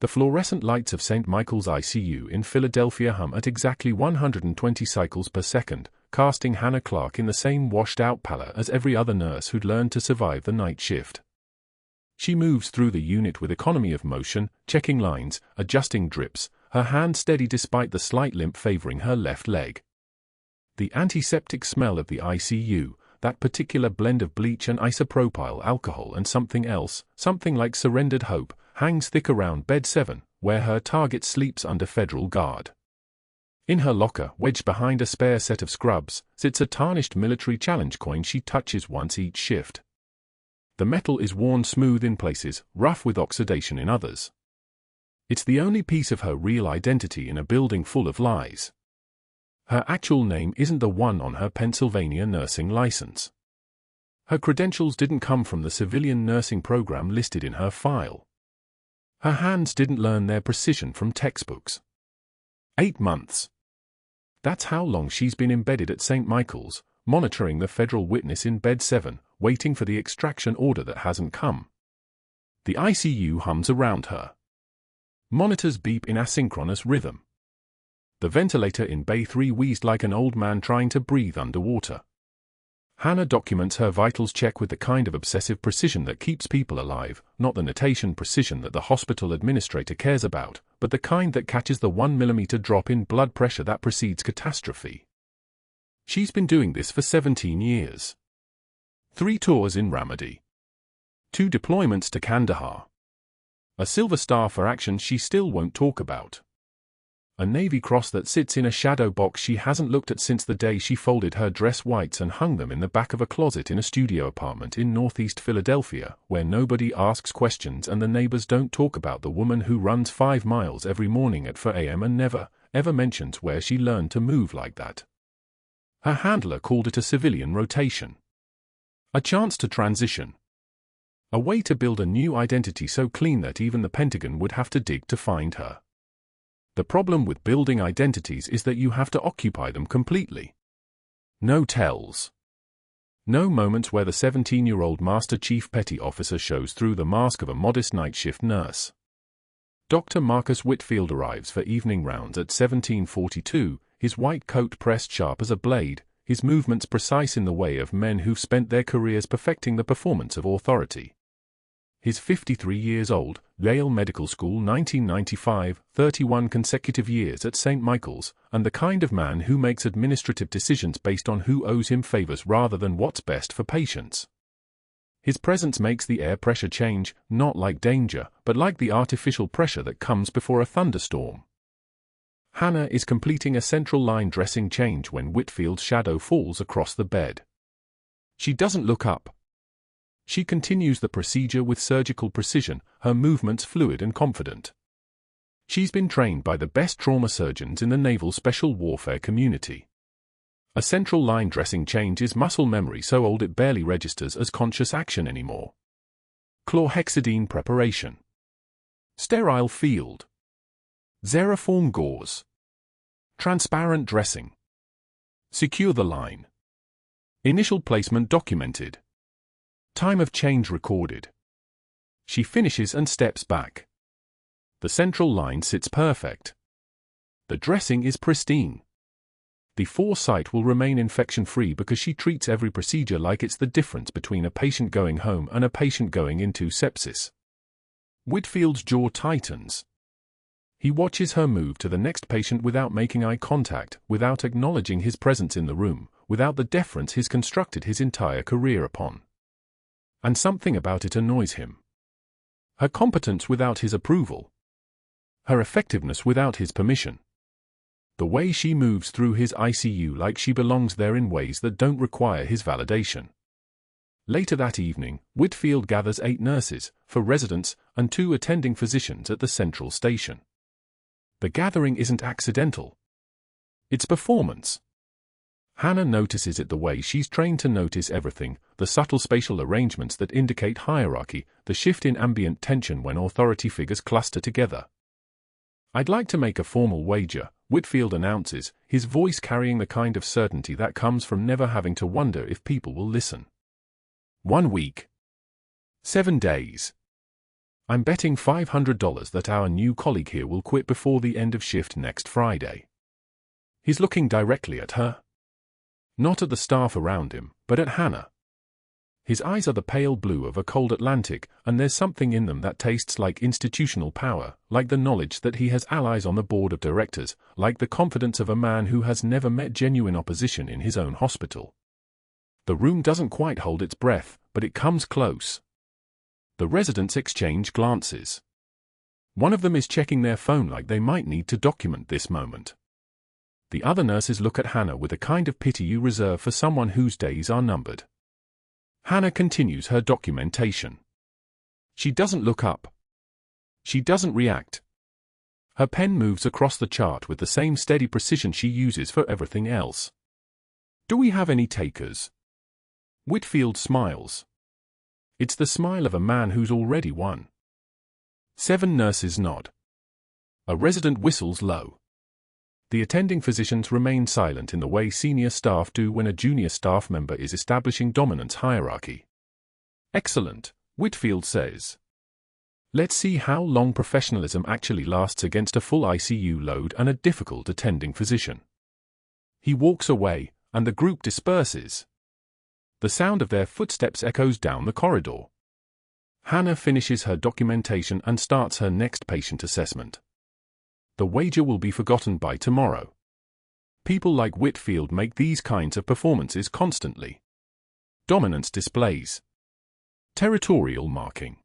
The fluorescent lights of St. Michael's ICU in Philadelphia hum at exactly 120 cycles per second, casting Hannah Clarke in the same washed-out pallor as every other nurse who'd learned to survive the night shift. She moves through the unit with economy of motion, checking lines, adjusting drips, her hand steady despite the slight limp favoring her left leg. The antiseptic smell of the ICU, that particular blend of bleach and isopropyl alcohol and something else, something like surrendered hope, hangs thick around bed 7, where her target sleeps under federal guard. In her locker, wedged behind a spare set of scrubs, sits a tarnished military challenge coin she touches once each shift. The metal is worn smooth in places, rough with oxidation in others. It's the only piece of her real identity in a building full of lies. Her actual name isn't the one on her Pennsylvania nursing license. Her credentials didn't come from the civilian nursing program listed in her file. Her hands didn't learn their precision from textbooks. 8 months. That's how long she's been embedded at St. Michael's, monitoring the federal witness in bed 7, waiting for the extraction order that hasn't come. The ICU hums around her. Monitors beep in asynchronous rhythm. The ventilator in Bay 3 wheezed like an old man trying to breathe underwater. Hannah documents her vitals check with the kind of obsessive precision that keeps people alive, not the notation precision that the hospital administrator cares about, but the kind that catches the 1 millimeter drop in blood pressure that precedes catastrophe. She's been doing this for 17 years. 3 tours in Ramadi. 2 deployments to Kandahar. A Silver Star for action she still won't talk about. A Navy Cross that sits in a shadow box she hasn't looked at since the day she folded her dress whites and hung them in the back of a closet in a studio apartment in Northeast Philadelphia, where nobody asks questions and the neighbors don't talk about the woman who runs 5 miles every morning at 4 a.m. and never, ever mentions where she learned to move like that. Her handler called it a civilian rotation. A chance to transition. A way to build a new identity so clean that even the Pentagon would have to dig to find her. The problem with building identities is that you have to occupy them completely. No tells. No moments where the 17-year-old Master Chief Petty Officer shows through the mask of a modest night shift nurse. Dr. Marcus Whitfield arrives for evening rounds at 1742, his white coat pressed sharp as a blade, his movements precise in the way of men who've spent their careers perfecting the performance of authority. He's 53 years old, Yale Medical School 1995, 31 consecutive years at St. Michael's, and the kind of man who makes administrative decisions based on who owes him favors rather than what's best for patients. His presence makes the air pressure change, not like danger, but like the artificial pressure that comes before a thunderstorm. Hannah is completing a central line dressing change when Whitfield's shadow falls across the bed. She doesn't look up. She continues the procedure with surgical precision, her movements fluid and confident. She's been trained by the best trauma surgeons in the naval special warfare community. A central line dressing change is muscle memory so old it barely registers as conscious action anymore. Chlorhexidine preparation. Sterile field. Xeriform gauze. Transparent dressing. Secure the line. Initial placement documented. Time of change recorded. She finishes and steps back. The central line sits perfect. The dressing is pristine. The foresight will remain infection-free because she treats every procedure like it's the difference between a patient going home and a patient going into sepsis. Whitfield's jaw tightens. He watches her move to the next patient without making eye contact, without acknowledging his presence in the room, without the deference he's constructed his entire career upon. And something about it annoys him. Her competence without his approval. Her effectiveness without his permission. The way she moves through his ICU like she belongs there in ways that don't require his validation. Later that evening, Whitfield gathers 8 nurses, 4 residents, and 2 attending physicians at the central station. The gathering isn't accidental. It's performance. Hannah notices it the way she's trained to notice everything, the subtle spatial arrangements that indicate hierarchy, the shift in ambient tension when authority figures cluster together. "I'd like to make a formal wager," Whitfield announces, his voice carrying the kind of certainty that comes from never having to wonder if people will listen. 1 week. 7 days. I'm betting $500 that our new colleague here will quit before the end of shift next Friday. He's looking directly at her. Not at the staff around him, but at Hannah. His eyes are the pale blue of a cold Atlantic, and there's something in them that tastes like institutional power, like the knowledge that he has allies on the board of directors, like the confidence of a man who has never met genuine opposition in his own hospital. The room doesn't quite hold its breath, but it comes close. The residents exchange glances. One of them is checking their phone like they might need to document this moment. The other nurses look at Hannah with a kind of pity you reserve for someone whose days are numbered. Hannah continues her documentation. She doesn't look up. She doesn't react. Her pen moves across the chart with the same steady precision she uses for everything else. Do we have any takers? Whitfield smiles. It's the smile of a man who's already won. 7 nurses nod. A resident whistles low. The attending physicians remain silent in the way senior staff do when a junior staff member is establishing dominance hierarchy. Excellent, Whitfield says. Let's see how long professionalism actually lasts against a full ICU load and a difficult attending physician. He walks away, and the group disperses. The sound of their footsteps echoes down the corridor. Hannah finishes her documentation and starts her next patient assessment. The wager will be forgotten by tomorrow. People like Whitfield make these kinds of performances constantly. Dominance displays. Territorial marking.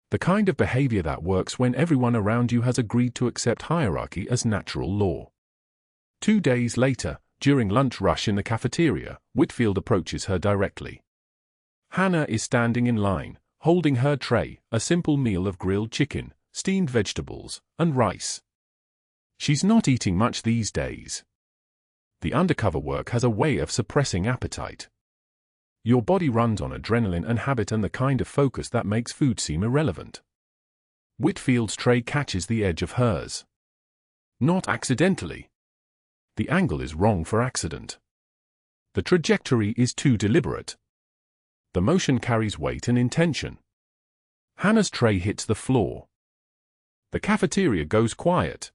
The kind of behavior that works when everyone around you has agreed to accept hierarchy as natural law. 2 days later, during lunch rush in the cafeteria, Whitfield approaches her directly. Hannah is standing in line, holding her tray, a simple meal of grilled chicken, steamed vegetables, and rice. She's not eating much these days. The undercover work has a way of suppressing appetite. Your body runs on adrenaline and habit and the kind of focus that makes food seem irrelevant. Whitfield's tray catches the edge of hers. Not accidentally. The angle is wrong for accident. The trajectory is too deliberate. The motion carries weight and intention. Hannah's tray hits the floor. The cafeteria goes quiet.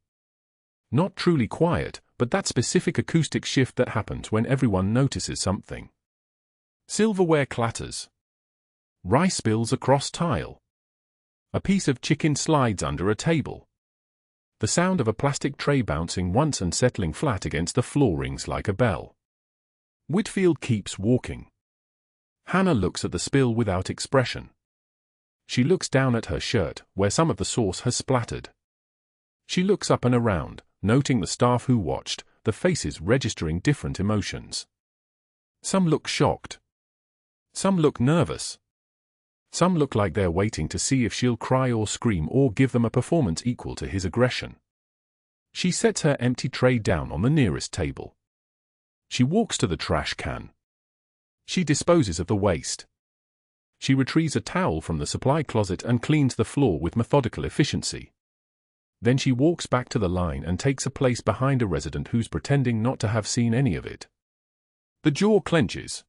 Not truly quiet, but that specific acoustic shift that happens when everyone notices something. Silverware clatters. Rice spills across tile. A piece of chicken slides under a table. The sound of a plastic tray bouncing once and settling flat against the floor rings like a bell. Whitfield keeps walking. Hannah looks at the spill without expression. She looks down at her shirt, where some of the sauce has splattered. She looks up and around, noting the staff who watched, the faces registering different emotions. Some look shocked. Some look nervous. Some look like they're waiting to see if she'll cry or scream or give them a performance equal to his aggression. She sets her empty tray down on the nearest table. She walks to the trash can. She disposes of the waste. She retrieves a towel from the supply closet and cleans the floor with methodical efficiency. Then she walks back to the line and takes a place behind a resident who's pretending not to have seen any of it. The jaw clenches.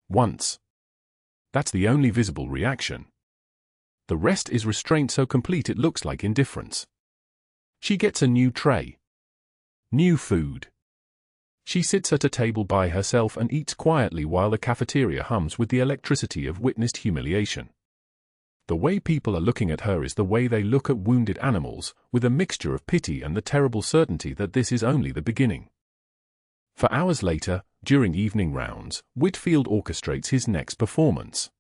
Once. That's the only visible reaction. The rest is restraint so complete it looks like indifference. She gets a new tray. New food. She sits at a table by herself and eats quietly while the cafeteria hums with the electricity of witnessed humiliation. The way people are looking at her is the way they look at wounded animals, with a mixture of pity and the terrible certainty that this is only the beginning. For hours later, during evening rounds, Whitfield orchestrates his next performance.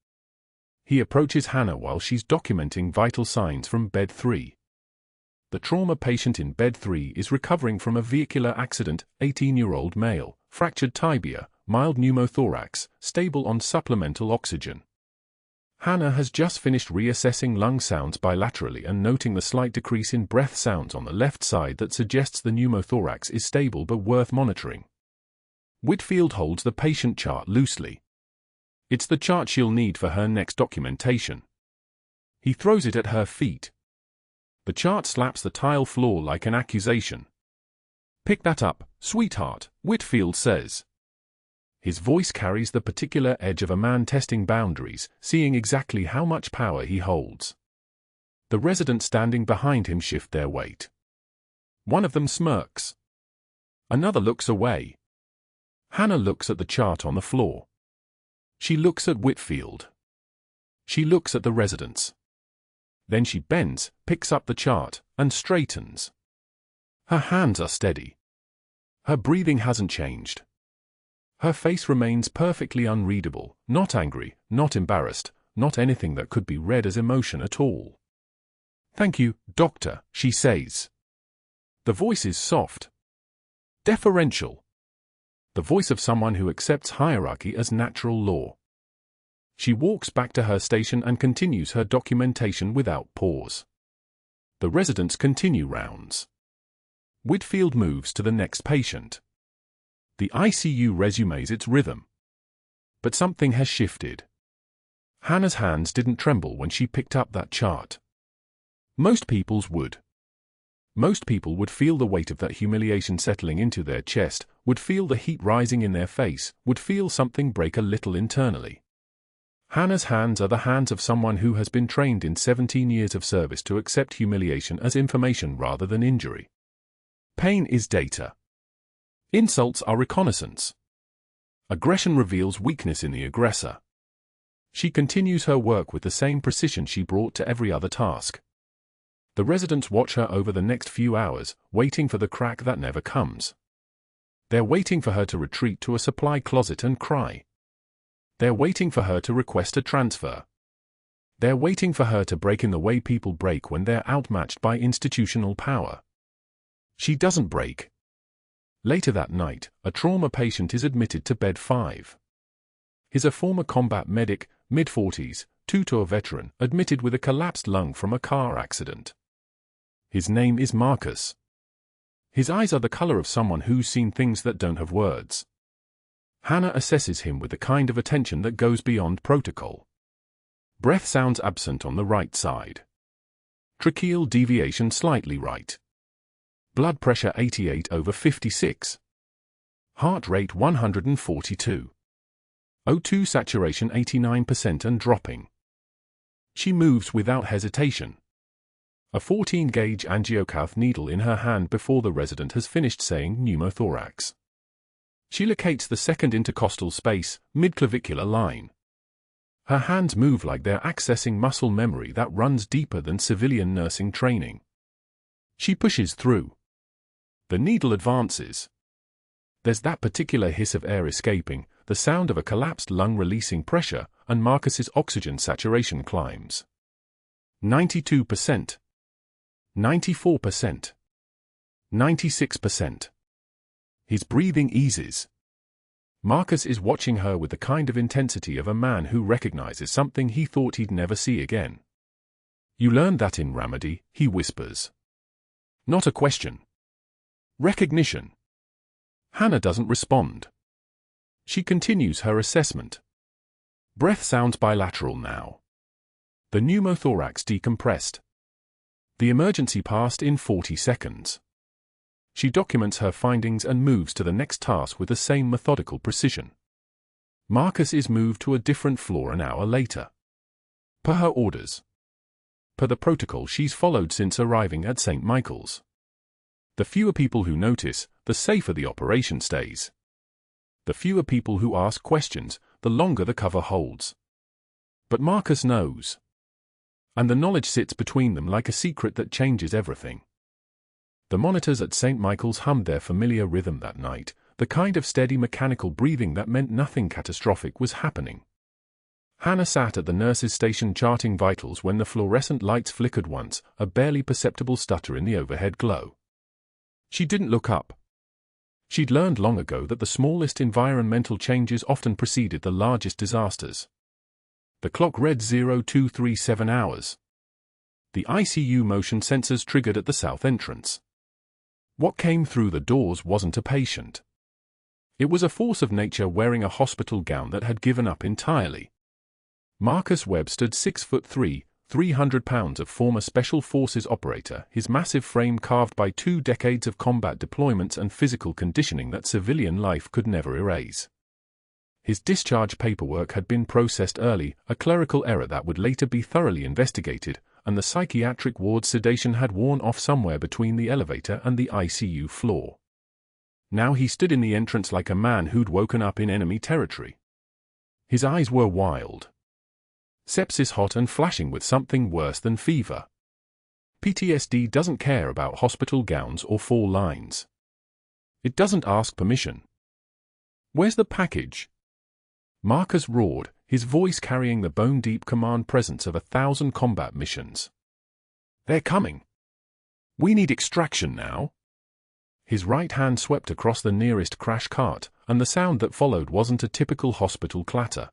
He approaches Hannah while she's documenting vital signs from bed 3. The trauma patient in bed 3 is recovering from a vehicular accident, 18-year-old male, fractured tibia, mild pneumothorax, stable on supplemental oxygen. Hannah has just finished reassessing lung sounds bilaterally and noting the slight decrease in breath sounds on the left side that suggests the pneumothorax is stable but worth monitoring. Whitfield holds the patient chart loosely. It's the chart she'll need for her next documentation. He throws it at her feet. The chart slaps the tile floor like an accusation. "Pick that up, sweetheart," Whitfield says. His voice carries the particular edge of a man testing boundaries, seeing exactly how much power he holds. The residents standing behind him shift their weight. One of them smirks. Another looks away. Hannah looks at the chart on the floor. She looks at Whitfield. She looks at the residents. Then she bends, picks up the chart, and straightens. Her hands are steady. Her breathing hasn't changed. Her face remains perfectly unreadable, not angry, not embarrassed, not anything that could be read as emotion at all. "Thank you, doctor," she says. The voice is soft, deferential. The voice of someone who accepts hierarchy as natural law. She walks back to her station and continues her documentation without pause. The residents continue rounds. Whitfield moves to the next patient. The ICU resumes its rhythm. But something has shifted. Hannah's hands didn't tremble when she picked up that chart. Most people's would. Most people would feel the weight of that humiliation settling into their chest, would feel the heat rising in their face, would feel something break a little internally. Hannah's hands are the hands of someone who has been trained in 17 years of service to accept humiliation as information rather than injury. Pain is data. Insults are reconnaissance. Aggression reveals weakness in the aggressor. She continues her work with the same precision she brought to every other task. The residents watch her over the next few hours, waiting for the crack that never comes. They're waiting for her to retreat to a supply closet and cry. They're waiting for her to request a transfer. They're waiting for her to break in the way people break when they're outmatched by institutional power. She doesn't break. Later that night, a trauma patient is admitted to bed 5. He's a former combat medic, mid-40s, two-tour veteran, admitted with a collapsed lung from a car accident. His name is Marcus. His eyes are the color of someone who's seen things that don't have words. Hannah assesses him with the kind of attention that goes beyond protocol. Breath sounds absent on the right side. Tracheal deviation slightly right. Blood pressure 88/56. Heart rate 142. O2 saturation 89% and dropping. She moves without hesitation. A 14-gauge angiocath needle in her hand before the resident has finished saying pneumothorax. She locates the second intercostal space, mid-clavicular line. Her hands move like they're accessing muscle memory that runs deeper than civilian nursing training. She pushes through. The needle advances. There's that particular hiss of air escaping, the sound of a collapsed lung releasing pressure, and Marcus's oxygen saturation climbs. 92%. 94%. 96%. His breathing eases. Marcus is watching her with the kind of intensity of a man who recognizes something he thought he'd never see again. "You learned that in Ramadi," he whispers. Not a question. Recognition. Hannah doesn't respond. She continues her assessment. Breath sounds bilateral now. The pneumothorax decompressed. The emergency passed in 40 seconds. She documents her findings and moves to the next task with the same methodical precision. Marcus is moved to a different floor an hour later. Per her orders. Per the protocol she's followed since arriving at St. Michael's. The fewer people who notice, the safer the operation stays. The fewer people who ask questions, the longer the cover holds. But Marcus knows. And the knowledge sits between them like a secret that changes everything. The monitors at St. Michael's hummed their familiar rhythm that night, the kind of steady mechanical breathing that meant nothing catastrophic was happening. Hannah sat at the nurse's station charting vitals when the fluorescent lights flickered once, a barely perceptible stutter in the overhead glow. She didn't look up. She'd learned long ago that the smallest environmental changes often preceded the largest disasters. The clock read 0237 hours. The ICU motion sensors triggered at the south entrance. What came through the doors wasn't a patient. It was a force of nature wearing a hospital gown that had given up entirely. Marcus Webb stood 6'3", 300 pounds of former Special Forces operator, his massive frame carved by 2 decades of combat deployments and physical conditioning that civilian life could never erase. His discharge paperwork had been processed early, a clerical error that would later be thoroughly investigated, and the psychiatric ward's sedation had worn off somewhere between the elevator and the ICU floor. Now he stood in the entrance like a man who'd woken up in enemy territory. His eyes were wild. Sepsis hot and flashing with something worse than fever. PTSD doesn't care about hospital gowns or 4 lines. It doesn't ask permission. "Where's the package?" Marcus roared, his voice carrying the bone-deep command presence of 1,000 combat missions. "They're coming. We need extraction now." His right hand swept across the nearest crash cart, and the sound that followed wasn't a typical hospital clatter.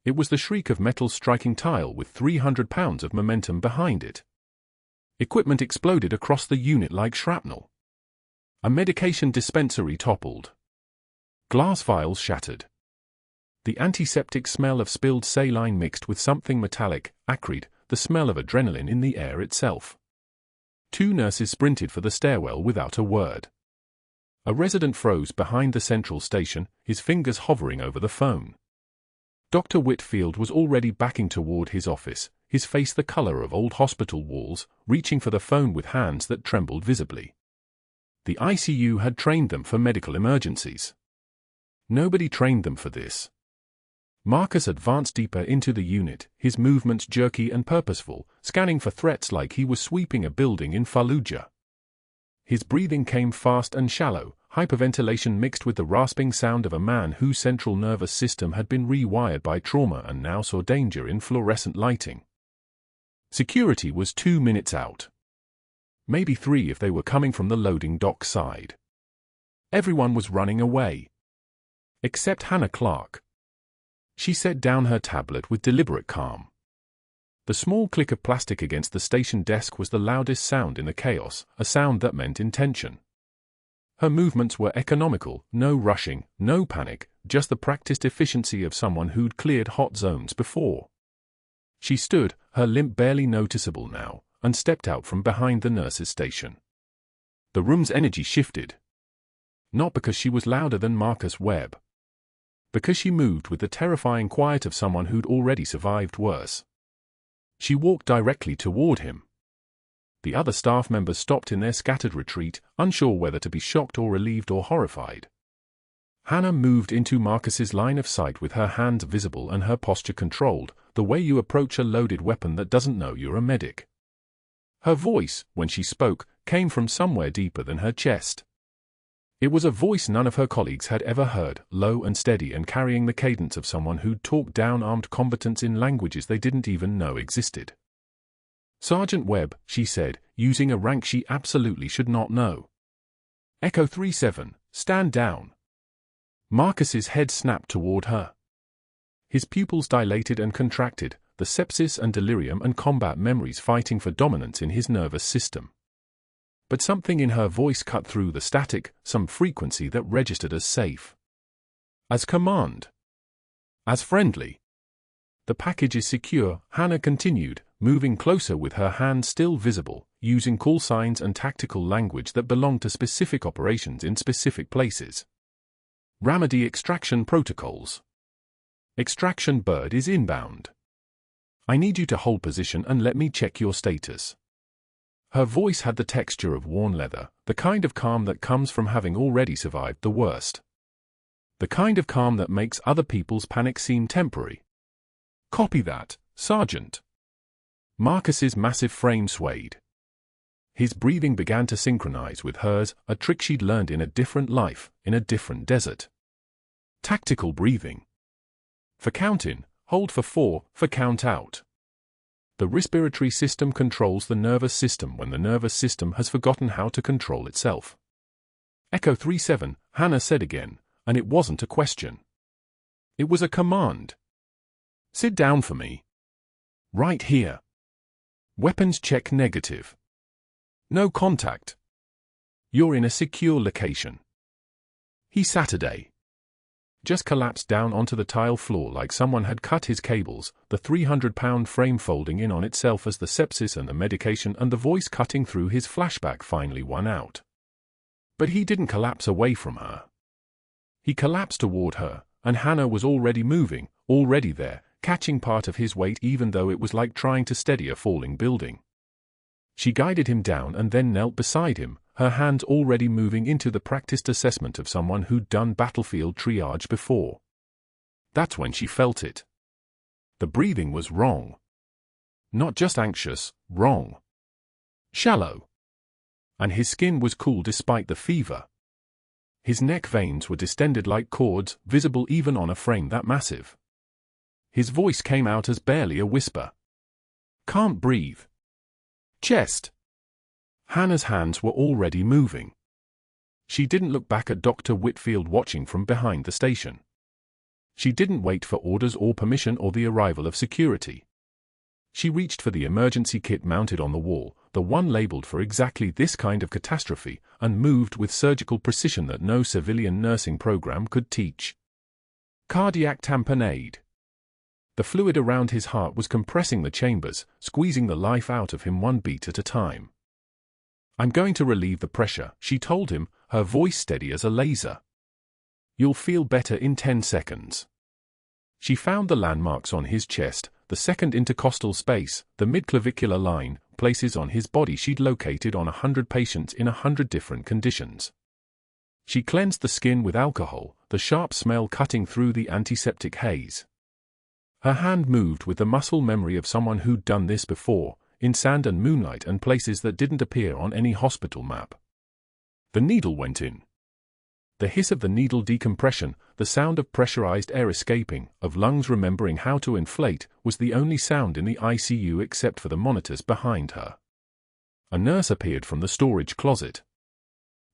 It was the shriek of metal striking tile with 300 pounds of momentum behind it. Equipment exploded across the unit like shrapnel. A medication dispensary toppled. Glass vials shattered. The antiseptic smell of spilled saline mixed with something metallic, acrid, the smell of adrenaline in the air itself. 2 nurses sprinted for the stairwell without a word. A resident froze behind the central station, his fingers hovering over the phone. Dr. Whitfield was already backing toward his office, his face the color of old hospital walls, reaching for the phone with hands that trembled visibly. The ICU had trained them for medical emergencies. Nobody trained them for this. Marcus advanced deeper into the unit, his movements jerky and purposeful, scanning for threats like he was sweeping a building in Fallujah. His breathing came fast and shallow, hyperventilation mixed with the rasping sound of a man whose central nervous system had been rewired by trauma and now saw danger in fluorescent lighting. Security was 2 minutes out. Maybe 3 if they were coming from the loading dock side. Everyone was running away. Except Hannah Clarke. She set down her tablet with deliberate calm. The small click of plastic against the station desk was the loudest sound in the chaos, a sound that meant intention. Her movements were economical, no rushing, no panic, just the practiced efficiency of someone who'd cleared hot zones before. She stood, her limp barely noticeable now, and stepped out from behind the nurse's station. The room's energy shifted. Not because she was louder than Marcus Webb. Because she moved with the terrifying quiet of someone who'd already survived worse. She walked directly toward him. The other staff members stopped in their scattered retreat, unsure whether to be shocked or relieved or horrified. Hannah moved into Marcus's line of sight with her hands visible and her posture controlled, the way you approach a loaded weapon that doesn't know you're a medic. Her voice, when she spoke, came from somewhere deeper than her chest. It was a voice none of her colleagues had ever heard, low and steady and carrying the cadence of someone who'd talked down armed combatants in languages they didn't even know existed. "Sergeant Webb," she said, using a rank she absolutely should not know. "Echo 37, stand down." Marcus's head snapped toward her. His pupils dilated and contracted, the sepsis and delirium and combat memories fighting for dominance in his nervous system. But something in her voice cut through the static, some frequency that registered as safe. As command. As friendly. "The package is secure," Hannah continued, moving closer with her hand still visible, using call signs and tactical language that belonged to specific operations in specific places. "Remedy extraction protocols. Extraction bird is inbound. I need you to hold position and let me check your status." Her voice had the texture of worn leather, the kind of calm that comes from having already survived the worst. The kind of calm that makes other people's panic seem temporary. "Copy that, Sergeant." Marcus's massive frame swayed. His breathing began to synchronize with hers, a trick she'd learned in a different life, in a different desert. Tactical breathing. For count in, hold for 4, for count out. The respiratory system controls the nervous system when the nervous system has forgotten how to control itself. "Echo 37, Hannah said again, and it wasn't a question. It was a command. "Sit down for me. Right here. Weapons check negative. No contact. You're in a secure location." He Saturday. Just collapsed down onto the tile floor like someone had cut his cables, the 300-pound frame folding in on itself as the sepsis and the medication and the voice cutting through his flashback finally won out. But he didn't collapse away from her. He collapsed toward her, and Hannah was already moving, already there, catching part of his weight even though it was like trying to steady a falling building. She guided him down and then knelt beside him, her hands already moving into the practiced assessment of someone who'd done battlefield triage before. That's when she felt it. The breathing was wrong. Not just anxious, wrong. Shallow. And his skin was cool despite the fever. His neck veins were distended like cords, visible even on a frame that massive. His voice came out as barely a whisper. Can't breathe. Chest. Hannah's hands were already moving. She didn't look back at Dr. Whitfield watching from behind the station. She didn't wait for orders or permission or the arrival of security. She reached for the emergency kit mounted on the wall, the one labeled for exactly this kind of catastrophe, and moved with surgical precision that no civilian nursing program could teach. Cardiac tamponade. The fluid around his heart was compressing the chambers, squeezing the life out of him one beat at a time. I'm going to relieve the pressure, she told him, her voice steady as a laser. You'll feel better in 10 seconds. She found the landmarks on his chest, the second intercostal space, the midclavicular line, places on his body she'd located on 100 patients in 100 different conditions. She cleansed the skin with alcohol, the sharp smell cutting through the antiseptic haze. Her hand moved with the muscle memory of someone who'd done this before, in sand and moonlight and places that didn't appear on any hospital map. The needle went in. The hiss of the needle decompression, the sound of pressurized air escaping, of lungs remembering how to inflate, was the only sound in the ICU except for the monitors behind her. A nurse appeared from the storage closet.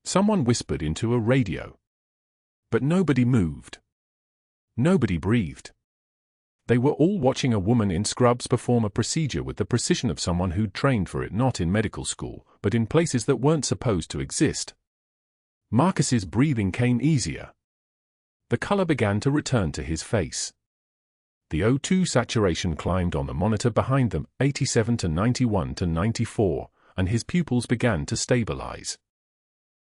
Someone whispered into a radio. But nobody moved. Nobody breathed. They were all watching a woman in scrubs perform a procedure with the precision of someone who'd trained for it not in medical school, but in places that weren't supposed to exist. Marcus's breathing came easier. The color began to return to his face. The O2 saturation climbed on the monitor behind them, 87 to 91 to 94, and his pupils began to stabilize.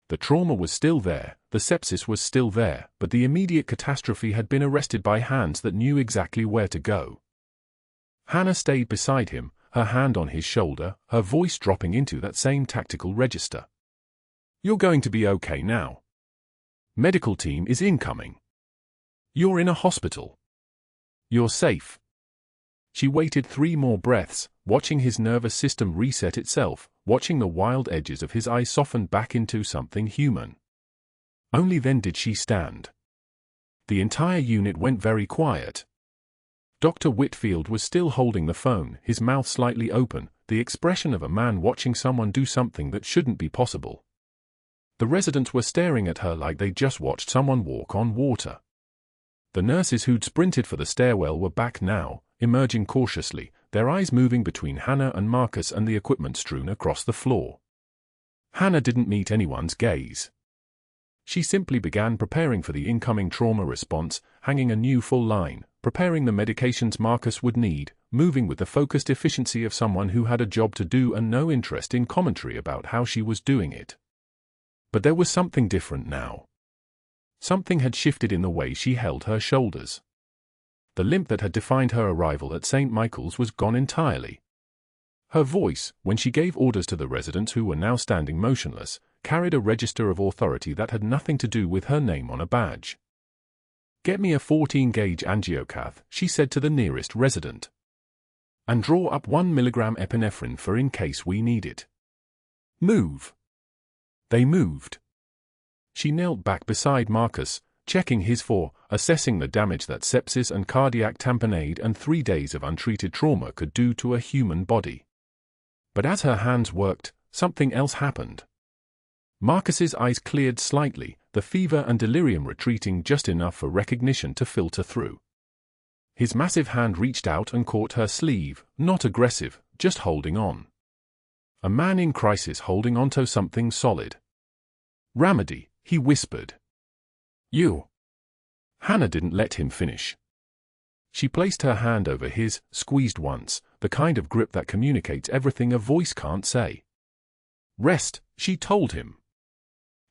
The trauma was still there, the sepsis was still there, but the immediate catastrophe had been arrested by hands that knew exactly where to go. Hannah stayed beside him, her hand on his shoulder, her voice dropping into that same tactical register. You're going to be okay now. Medical team is incoming. You're in a hospital. You're safe. She waited 3 more breaths, watching his nervous system reset itself, watching the wild edges of his eyes soften back into something human. Only then did she stand. The entire unit went very quiet. Dr. Whitfield was still holding the phone, his mouth slightly open, the expression of a man watching someone do something that shouldn't be possible. The residents were staring at her like they just watched someone walk on water. The nurses who'd sprinted for the stairwell were back now, emerging cautiously, their eyes moving between Hannah and Marcus and the equipment strewn across the floor. Hannah didn't meet anyone's gaze. She simply began preparing for the incoming trauma response, hanging a new full line, preparing the medications Marcus would need, moving with the focused efficiency of someone who had a job to do and no interest in commentary about how she was doing it. But there was something different now. Something had shifted in the way she held her shoulders. The limp that had defined her arrival at St. Michael's was gone entirely. Her voice, when she gave orders to the residents who were now standing motionless, carried a register of authority that had nothing to do with her name on a badge. Get me a 14-gauge angiocath, she said to the nearest resident. And draw up 1 milligram epinephrine for in case we need it. Move. They moved. She knelt back beside Marcus, checking his for, assessing the damage that sepsis and cardiac tamponade and 3 days of untreated trauma could do to a human body. But as her hands worked, something else happened. Marcus's eyes cleared slightly, the fever and delirium retreating just enough for recognition to filter through. His massive hand reached out and caught her sleeve, not aggressive, just holding on. A man in crisis holding onto something solid. Ramadi, he whispered. You. Hannah didn't let him finish. She placed her hand over his, squeezed once, the kind of grip that communicates everything a voice can't say. Rest, she told him.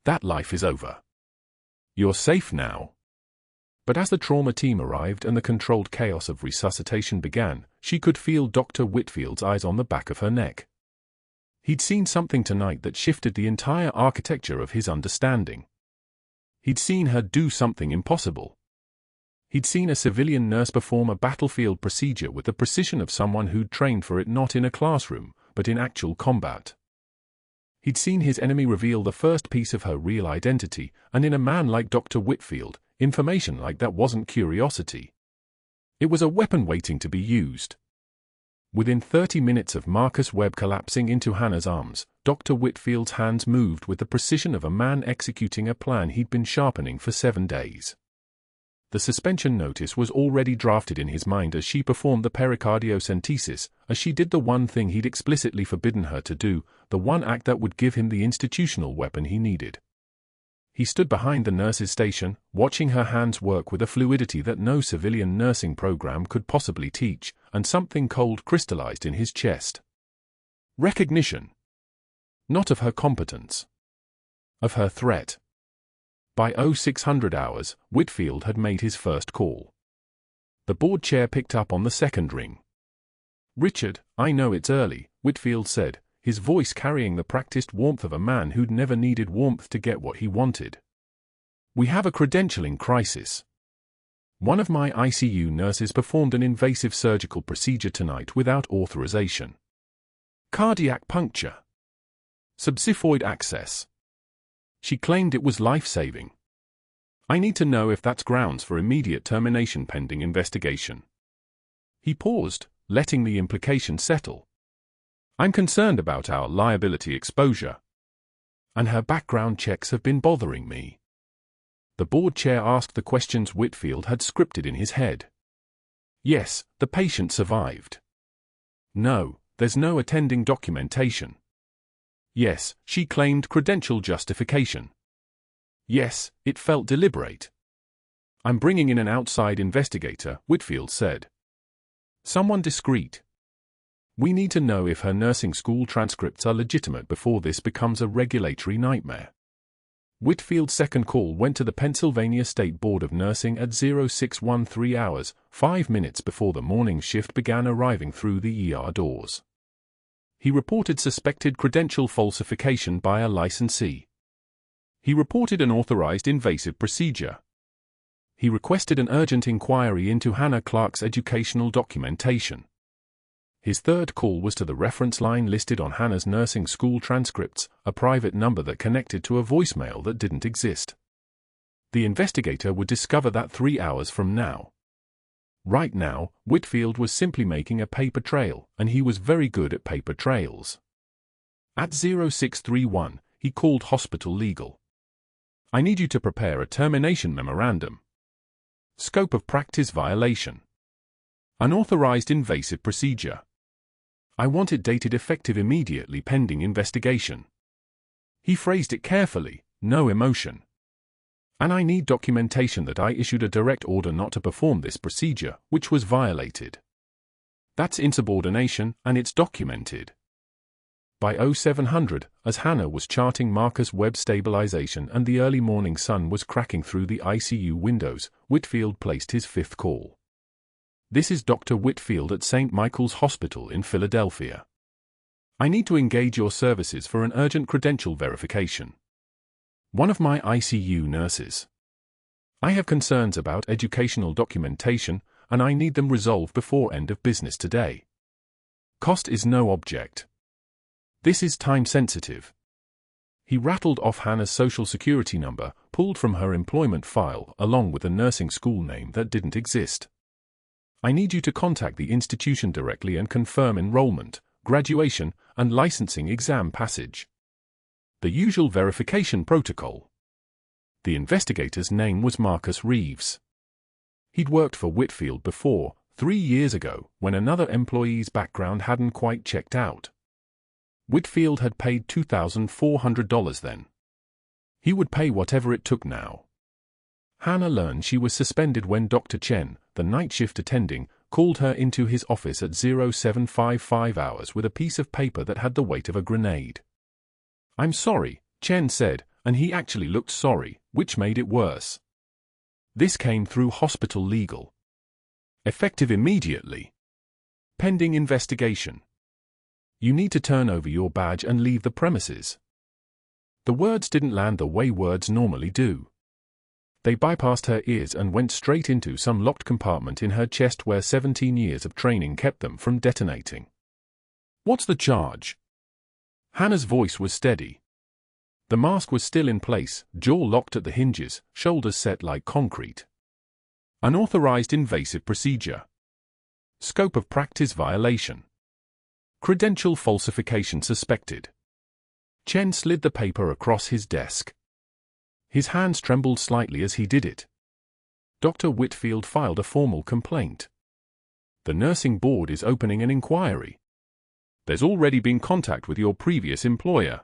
That life is over. You're safe now. But as the trauma team arrived and the controlled chaos of resuscitation began, she could feel Dr. Whitfield's eyes on the back of her neck. He'd seen something tonight that shifted the entire architecture of his understanding. He'd seen her do something impossible. He'd seen a civilian nurse perform a battlefield procedure with the precision of someone who'd trained for it not in a classroom, but in actual combat. He'd seen his enemy reveal the first piece of her real identity, and in a man like Dr. Whitfield, information like that wasn't curiosity. It was a weapon waiting to be used. Within 30 minutes of Marcus Webb collapsing into Hannah's arms, Dr. Whitfield's hands moved with the precision of a man executing a plan he'd been sharpening for 7 days. The suspension notice was already drafted in his mind as she performed the pericardiocentesis, as she did the one thing he'd explicitly forbidden her to do, the one act that would give him the institutional weapon he needed. He stood behind the nurse's station, watching her hands work with a fluidity that no civilian nursing program could possibly teach, and something cold crystallized in his chest. Recognition. Not of her competence. Of her threat. By 0600 hours, Whitfield had made his first call. The board chair picked up on the second ring. "Richard, I know it's early," Whitfield said, his voice carrying the practiced warmth of a man who'd never needed warmth to get what he wanted. "We have a credentialing crisis. One of my ICU nurses performed an invasive surgical procedure tonight without authorization. Cardiac puncture. Subxiphoid access. She claimed it was life-saving. I need to know if that's grounds for immediate termination pending investigation." He paused, letting the implication settle. "I'm concerned about our liability exposure. And her background checks have been bothering me." The board chair asked the questions Whitfield had scripted in his head. "Yes, the patient survived. No, there's no attending documentation. Yes, she claimed credential justification. Yes, it felt deliberate. I'm bringing in an outside investigator," Whitfield said. "Someone discreet. We need to know if her nursing school transcripts are legitimate before this becomes a regulatory nightmare." Whitfield's second call went to the Pennsylvania State Board of Nursing at 0613 hours, 5 minutes before the morning shift began arriving through the ER doors. He reported suspected credential falsification by a licensee. He reported an authorized invasive procedure. He requested an urgent inquiry into Hannah Clarke's educational documentation. His third call was to the reference line listed on Hannah's nursing school transcripts, a private number that connected to a voicemail that didn't exist. The investigator would discover that 3 hours from now. Right now, Whitfield was simply making a paper trail, and he was very good at paper trails. At 0631, he called Hospital Legal. "I need you to prepare a termination memorandum. Scope of practice violation. Unauthorized invasive procedure. I want it dated effective immediately pending investigation." He phrased it carefully, no emotion. "And I need documentation that I issued a direct order not to perform this procedure, which was violated. That's insubordination, and it's documented." By 0700, as Hannah was charting Marcus Webb stabilization and the early morning sun was cracking through the ICU windows, Whitfield placed his fifth call. "This is Dr. Whitfield at St. Michael's Hospital in Philadelphia. I need to engage your services for an urgent credential verification. One of my ICU nurses. I have concerns about educational documentation, and I need them resolved before end of business today. Cost is no object. This is time-sensitive." He rattled off Hannah's social security number, pulled from her employment file, along with a nursing school name that didn't exist. "I need you to contact the institution directly and confirm enrollment, graduation, and licensing exam passage. The usual verification protocol." The investigator's name was Marcus Reeves. He'd worked for Whitfield before, 3 years ago, when another employee's background hadn't quite checked out. Whitfield had paid $2,400 then. He would pay whatever it took now. Hannah learned she was suspended when Dr. Chen, the night shift attending, called her into his office at 0755 hours with a piece of paper that had the weight of a grenade. "I'm sorry," Chen said, and he actually looked sorry, which made it worse. This came through hospital legal. Effective immediately. Pending investigation. You need to turn over your badge and leave the premises. The words didn't land the way words normally do. They bypassed her ears and went straight into some locked compartment in her chest where 17 years of training kept them from detonating. What's the charge? Hannah's voice was steady. The mask was still in place, jaw locked at the hinges, shoulders set like concrete. Unauthorized invasive procedure. Scope of practice violation. Credential falsification suspected. Chen slid the paper across his desk. His hands trembled slightly as he did it. Dr. Whitfield filed a formal complaint. The nursing board is opening an inquiry. There's already been contact with your previous employer.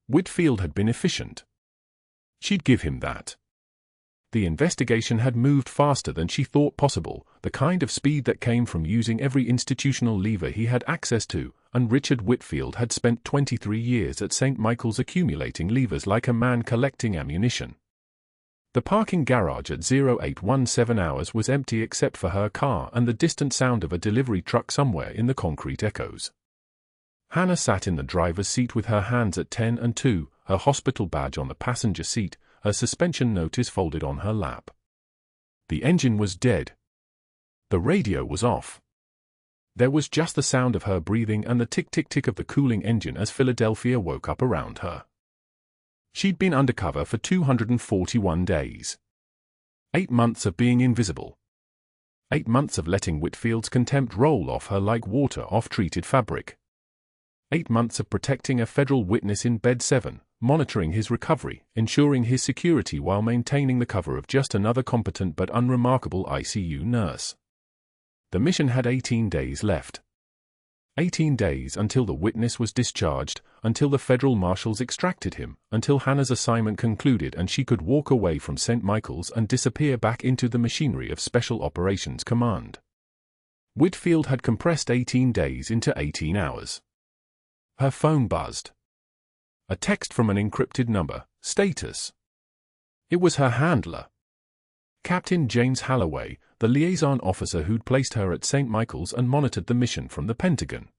Whitfield had been efficient. She'd give him that. The investigation had moved faster than she thought possible, the kind of speed that came from using every institutional lever he had access to, and Richard Whitfield had spent 23 years at St. Michael's accumulating levers like a man collecting ammunition. The parking garage at 0817 hours was empty except for her car and the distant sound of a delivery truck somewhere in the concrete echoes. Hannah sat in the driver's seat with her hands at 10 and 2, her hospital badge on the passenger seat, her suspension notice folded on her lap. The engine was dead. The radio was off. There was just the sound of her breathing and the tick-tick-tick of the cooling engine as Philadelphia woke up around her. She'd been undercover for 241 days. 8 months of being invisible. 8 months of letting Whitfield's contempt roll off her like water off treated fabric. 8 months of protecting a federal witness in Bed 7, monitoring his recovery, ensuring his security while maintaining the cover of just another competent but unremarkable ICU nurse. The mission had 18 days left. 18 days until the witness was discharged, until the federal marshals extracted him, until Hannah's assignment concluded and she could walk away from St. Michael's and disappear back into the machinery of Special Operations Command. Whitfield had compressed 18 days into 18 hours. Her phone buzzed. A text from an encrypted number, status. It was her handler. Captain James Halloway, the liaison officer who'd placed her at St. Michael's and monitored the mission from the Pentagon.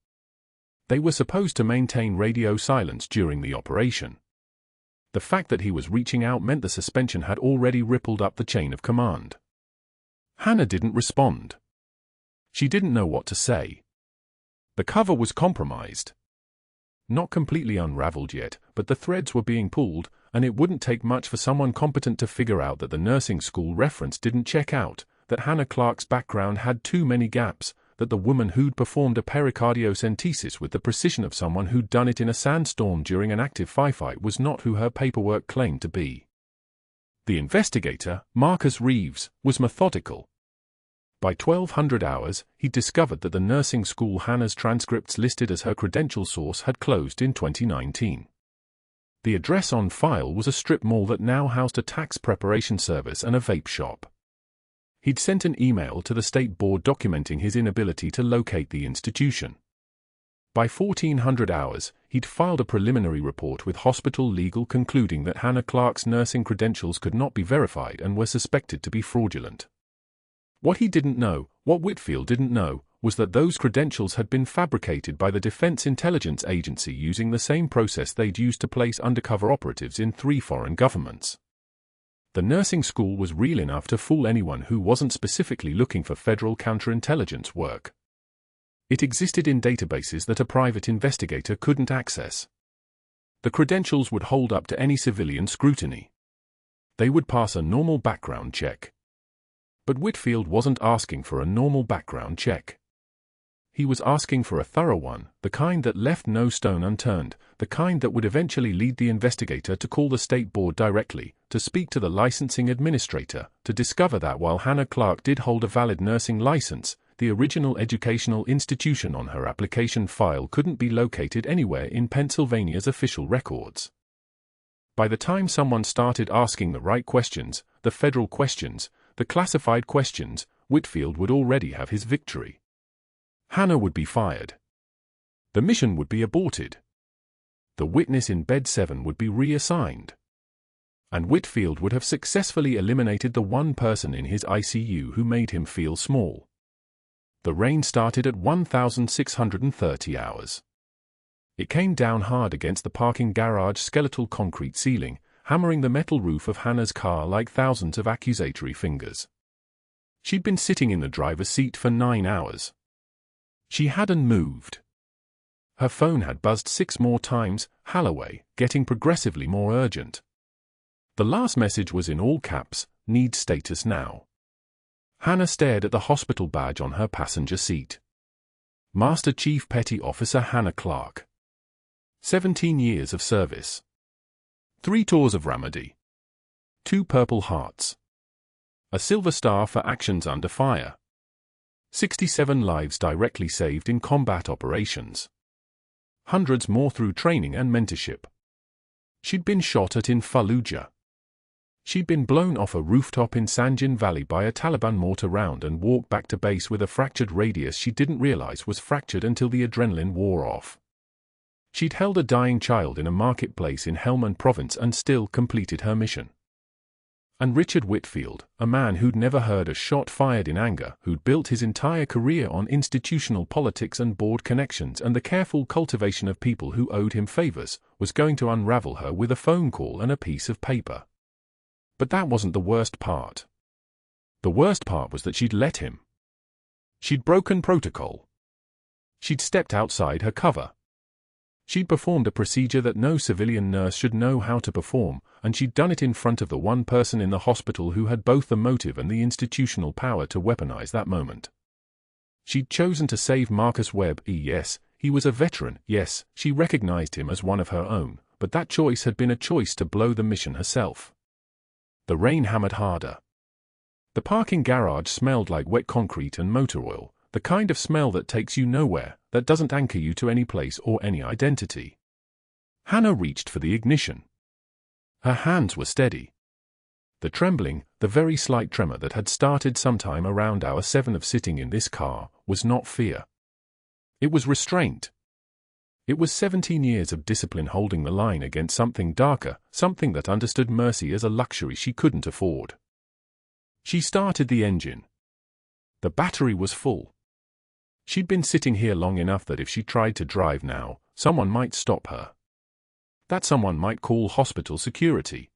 They were supposed to maintain radio silence during the operation. The fact that he was reaching out meant the suspension had already rippled up the chain of command. Hannah didn't respond. She didn't know what to say. The cover was compromised. Not completely unraveled yet, but the threads were being pulled, and it wouldn't take much for someone competent to figure out that the nursing school reference didn't check out, that Hannah Clarke's background had too many gaps, that the woman who'd performed a pericardiocentesis with the precision of someone who'd done it in a sandstorm during an active firefight was not who her paperwork claimed to be. The investigator, Marcus Reeves, was methodical. By 1200 hours, he discovered that the nursing school Hannah's transcripts listed as her credential source had closed in 2019. The address on file was a strip mall that now housed a tax preparation service and a vape shop. He'd sent an email to the state board documenting his inability to locate the institution. By 1400 hours, he'd filed a preliminary report with hospital legal concluding that Hannah Clarke's nursing credentials could not be verified and were suspected to be fraudulent. What he didn't know, what Whitfield didn't know, was that those credentials had been fabricated by the Defense Intelligence Agency using the same process they'd used to place undercover operatives in 3 foreign governments. The nursing school was real enough to fool anyone who wasn't specifically looking for federal counterintelligence work. It existed in databases that a private investigator couldn't access. The credentials would hold up to any civilian scrutiny. They would pass a normal background check. But Whitfield wasn't asking for a normal background check. He was asking for a thorough one, the kind that left no stone unturned, the kind that would eventually lead the investigator to call the state board directly, to speak to the licensing administrator, to discover that while Hannah Clarke did hold a valid nursing license, the original educational institution on her application file couldn't be located anywhere in Pennsylvania's official records. By the time someone started asking the right questions, the federal questions, the classified questions, Whitfield would already have his victory. Hannah would be fired. The mission would be aborted. The witness in Bed 7 would be reassigned. And Whitfield would have successfully eliminated the one person in his ICU who made him feel small. The rain started at 1,630 hours. It came down hard against the parking garage skeletal concrete ceiling, hammering the metal roof of Hannah's car like thousands of accusatory fingers. She'd been sitting in the driver's seat for 9 hours. She hadn't moved. Her phone had buzzed 6 more times, Holloway, getting progressively more urgent. The last message was in all caps, "Need status now." Hannah stared at the hospital badge on her passenger seat. Master Chief Petty Officer Hannah Clarke. 17 years of service. 3 tours of Ramadi. 2 Purple Hearts. A Silver Star for actions under fire. 67 lives directly saved in combat operations. Hundreds more through training and mentorship. She'd been shot at in Fallujah. She'd been blown off a rooftop in Sanjin Valley by a Taliban mortar round and walked back to base with a fractured radius she didn't realize was fractured until the adrenaline wore off. She'd held a dying child in a marketplace in Helmand Province and still completed her mission. And Richard Whitfield, a man who'd never heard a shot fired in anger, who'd built his entire career on institutional politics and board connections and the careful cultivation of people who owed him favors, was going to unravel her with a phone call and a piece of paper. But that wasn't the worst part. The worst part was that she'd let him. She'd broken protocol. She'd stepped outside her cover. She'd performed a procedure that no civilian nurse should know how to perform, and she'd done it in front of the one person in the hospital who had both the motive and the institutional power to weaponize that moment. She'd chosen to save Marcus Webb. Yes, he was a veteran. Yes, she recognized him as one of her own, but that choice had been a choice to blow the mission herself. The rain hammered harder. The parking garage smelled like wet concrete and motor oil, the kind of smell that takes you nowhere, that doesn't anchor you to any place or any identity. Hannah reached for the ignition. Her hands were steady. The trembling, the very slight tremor that had started sometime around hour 7 of sitting in this car, was not fear. It was restraint. It was 17 years of discipline holding the line against something darker, something that understood mercy as a luxury she couldn't afford. She started the engine. The battery was full. She'd been sitting here long enough that if she tried to drive now, someone might stop her. That someone might call hospital security.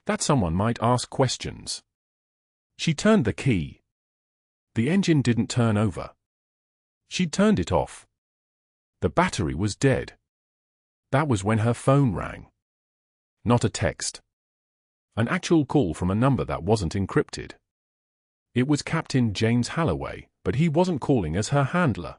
That someone might ask questions. She turned the key. The engine didn't turn over. She'd turned it off. The battery was dead. That was when her phone rang. Not a text. An actual call from a number that wasn't encrypted. It was Captain James Holloway, but he wasn't calling as her handler.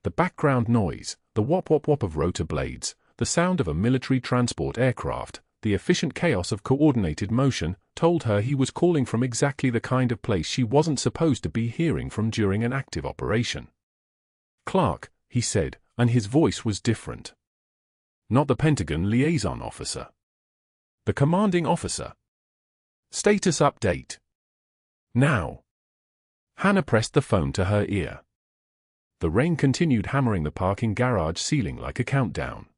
The background noise, the whop-whop-whop of rotor blades, the sound of a military transport aircraft, the efficient chaos of coordinated motion, told her he was calling from exactly the kind of place she wasn't supposed to be hearing from during an active operation. "Clarke," he said, and his voice was different. Not the Pentagon liaison officer. The commanding officer. "Status update. Now." Hannah pressed the phone to her ear. The rain continued hammering the parking garage ceiling like a countdown.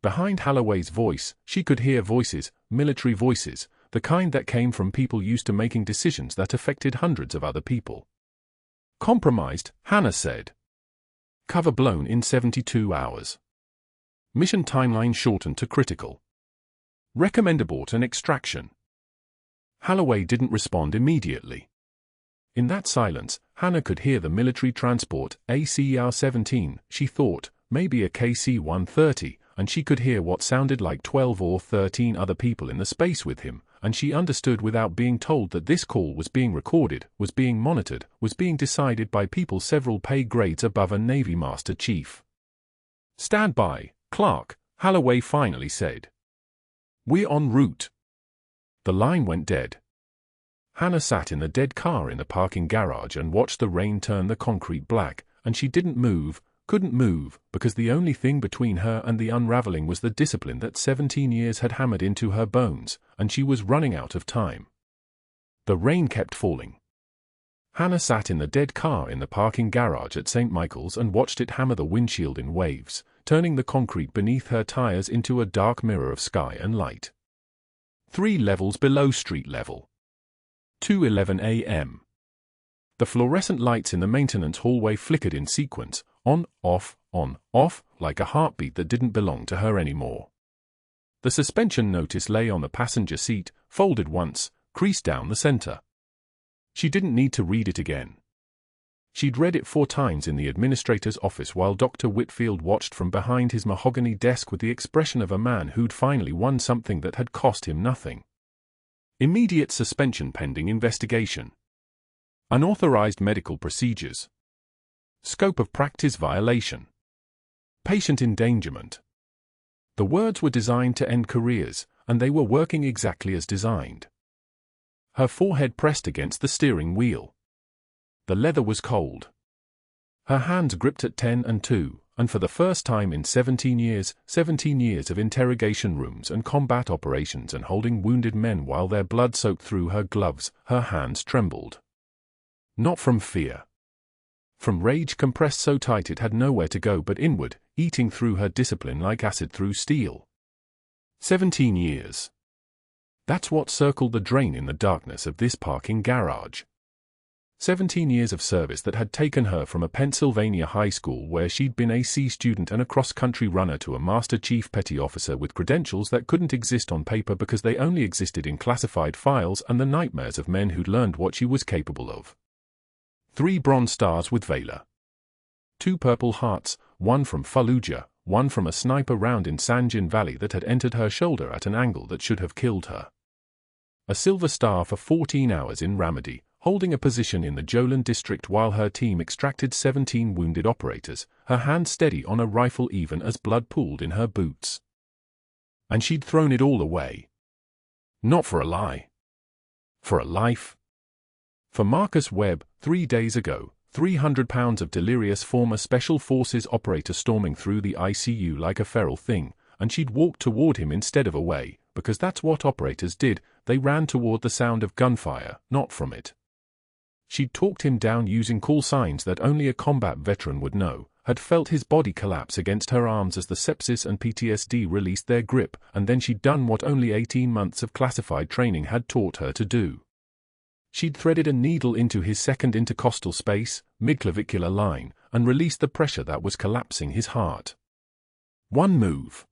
Behind Holloway's voice, she could hear voices, military voices, the kind that came from people used to making decisions that affected hundreds of other people. "Compromised," Hannah said. "Cover blown in 72 hours. Mission timeline shortened to critical. Recommend abort and extraction." Holloway didn't respond immediately. In that silence, Hannah could hear the military transport, ACR-17, she thought, maybe a KC-130, and she could hear what sounded like 12 or 13 other people in the space with him, and she understood without being told that this call was being recorded, was being monitored, was being decided by people several pay grades above a Navy Master Chief. "Stand by, Clarke," Holloway finally said. "We're en route." The line went dead. Hannah sat in the dead car in the parking garage and watched the rain turn the concrete black, and she didn't move, couldn't move, because the only thing between her and the unraveling was the discipline that 17 years had hammered into her bones, and she was running out of time. The rain kept falling. Hannah sat in the dead car in the parking garage at St. Michael's and watched it hammer the windshield in waves, turning the concrete beneath her tires into a dark mirror of sky and light. 3 levels below street level. 2:11 a.m. The fluorescent lights in the maintenance hallway flickered in sequence, on, off, like a heartbeat that didn't belong to her anymore. The suspension notice lay on the passenger seat, folded once, creased down the center. She didn't need to read it again. She'd read it 4 times in the administrator's office while Dr. Whitfield watched from behind his mahogany desk with the expression of a man who'd finally won something that had cost him nothing. Immediate suspension pending investigation. Unauthorized medical procedures. Scope of practice violation. Patient endangerment. The words were designed to end careers, and they were working exactly as designed. Her forehead pressed against the steering wheel. The leather was cold. Her hands gripped at 10 and 2, and for the first time in 17 years of interrogation rooms and combat operations and holding wounded men while their blood soaked through her gloves, her hands trembled. Not from fear. From rage compressed so tight it had nowhere to go but inward, eating through her discipline like acid through steel. 17 years. That's what circled the drain in the darkness of this parking garage. 17 years of service that had taken her from a Pennsylvania high school where she'd been a C student and a cross-country runner to a Master Chief Petty Officer with credentials that couldn't exist on paper because they only existed in classified files and the nightmares of men who'd learned what she was capable of. 3 Bronze Stars with Valor. 2 Purple Hearts, 1 from Fallujah, 1 from a sniper round in Sanjin Valley that had entered her shoulder at an angle that should have killed her. A Silver Star for 14 hours in Ramadi, holding a position in the Jolon district while her team extracted 17 wounded operators, her hand steady on a rifle even as blood pooled in her boots. And she'd thrown it all away. Not for a lie. For a life. For Marcus Webb, 3 days ago, 300 pounds of delirious former Special Forces operator storming through the ICU like a feral thing, and she'd walked toward him instead of away, because that's what operators did, they ran toward the sound of gunfire, not from it. She'd talked him down using call signs that only a combat veteran would know, had felt his body collapse against her arms as the sepsis and PTSD released their grip, and then she'd done what only 18 months of classified training had taught her to do. She'd threaded a needle into his second intercostal space, midclavicular line, and released the pressure that was collapsing his heart. 1 move.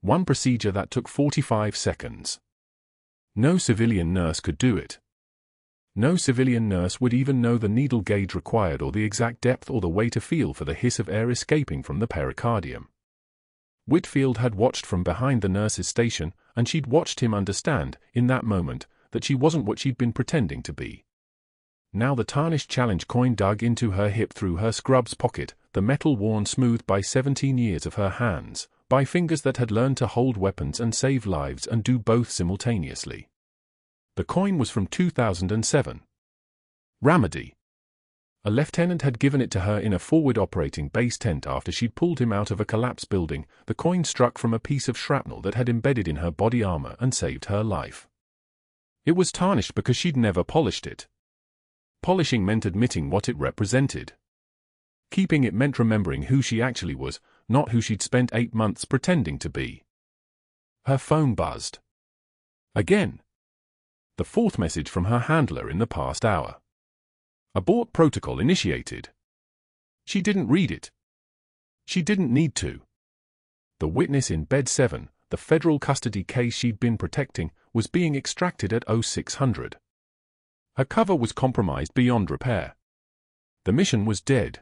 1 procedure that took 45 seconds. No civilian nurse could do it. No civilian nurse would even know the needle gauge required or the exact depth or the way to feel for the hiss of air escaping from the pericardium. Whitfield had watched from behind the nurse's station, and she'd watched him understand, in that moment, that she wasn't what she'd been pretending to be. Now the tarnished challenge coin dug into her hip through her scrub's pocket, the metal worn smooth by 17 years of her hands, by fingers that had learned to hold weapons and save lives and do both simultaneously. The coin was from 2007. Ramadi. A lieutenant had given it to her in a forward operating base tent after she'd pulled him out of a collapsed building. The coin struck from a piece of shrapnel that had embedded in her body armor and saved her life. It was tarnished because she'd never polished it. Polishing meant admitting what it represented. Keeping it meant remembering who she actually was, not who she'd spent 8 months pretending to be. Her phone buzzed. Again. The 4th message from her handler in the past hour. Abort protocol initiated. She didn't read it. She didn't need to. The witness in bed 7, the federal custody case she'd been protecting, was being extracted at 0600. Her cover was compromised beyond repair. The mission was dead.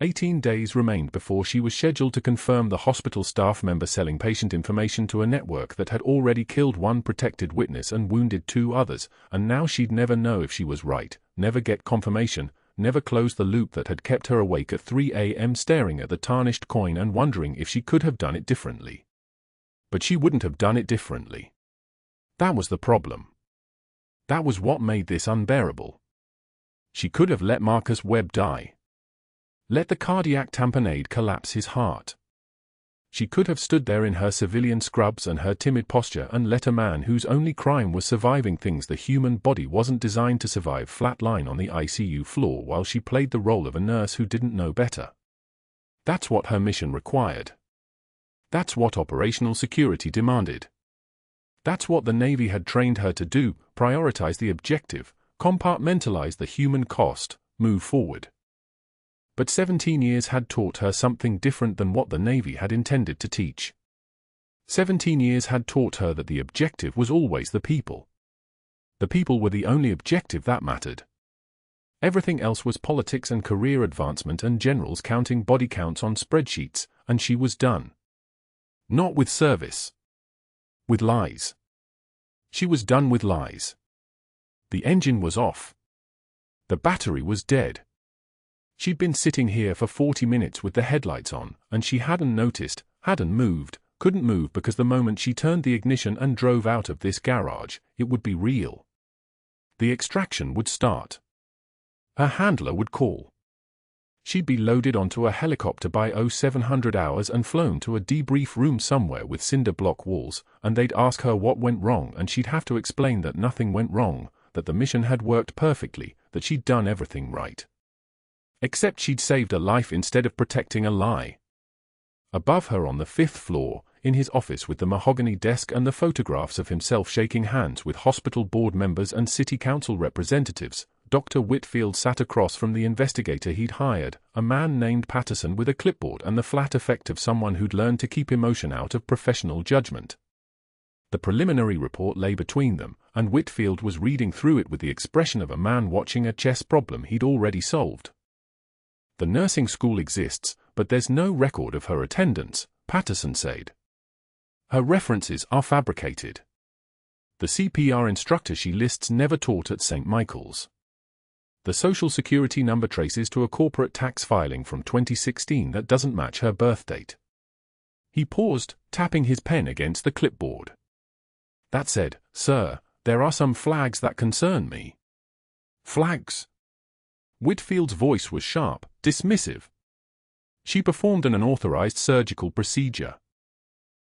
18 days remained before she was scheduled to confirm the hospital staff member selling patient information to a network that had already killed 1 protected witness and wounded 2 others, and now she'd never know if she was right, never get confirmation, never close the loop that had kept her awake at 3 a.m. staring at the tarnished coin and wondering if she could have done it differently. But she wouldn't have done it differently. That was the problem. That was what made this unbearable. She could have let Marcus Webb die. Let the cardiac tamponade collapse his heart. She could have stood there in her civilian scrubs and her timid posture and let a man whose only crime was surviving things the human body wasn't designed to survive flatline on the ICU floor while she played the role of a nurse who didn't know better. That's what her mission required. That's what operational security demanded. That's what the Navy had trained her to do: prioritize the objective, compartmentalize the human cost, move forward. But 17 years had taught her something different than what the Navy had intended to teach. 17 years had taught her that the objective was always the people. The people were the only objective that mattered. Everything else was politics and career advancement and generals counting body counts on spreadsheets, and she was done. Not with service. With lies. She was done with lies. The engine was off. The battery was dead. She'd been sitting here for 40 minutes with the headlights on, and she hadn't noticed, hadn't moved, couldn't move because the moment she turned the ignition and drove out of this garage, it would be real. The extraction would start. Her handler would call. She'd be loaded onto a helicopter by 0700 hours and flown to a debrief room somewhere with cinder block walls, and they'd ask her what went wrong, and she'd have to explain that nothing went wrong, that the mission had worked perfectly, that she'd done everything right. Except she'd saved a life instead of protecting a lie. Above her on the 5th floor, in his office with the mahogany desk and the photographs of himself shaking hands with hospital board members and city council representatives, Dr. Whitfield sat across from the investigator he'd hired, a man named Patterson with a clipboard and the flat effect of someone who'd learned to keep emotion out of professional judgment. The preliminary report lay between them, and Whitfield was reading through it with the expression of a man watching a chess problem he'd already solved. The nursing school exists, but there's no record of her attendance, Patterson said. Her references are fabricated. The CPR instructor she lists never taught at St. Michael's. The Social Security number traces to a corporate tax filing from 2016 that doesn't match her birth date. He paused, tapping his pen against the clipboard. That said, sir, there are some flags that concern me. Flags? Whitfield's voice was sharp, dismissive. She performed an unauthorized surgical procedure.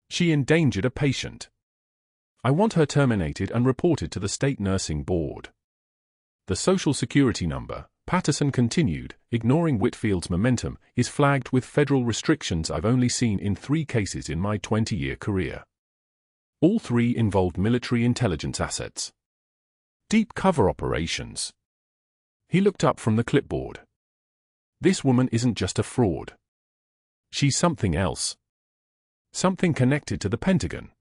She endangered a patient. I want her terminated and reported to the state nursing board. The Social Security number, Patterson continued, ignoring Whitfield's momentum, is flagged with federal restrictions I've only seen in 3 cases in my 20-year career. All 3 involved military intelligence assets. Deep cover operations. He looked up from the clipboard. This woman isn't just a fraud. She's something else. Something connected to the Pentagon.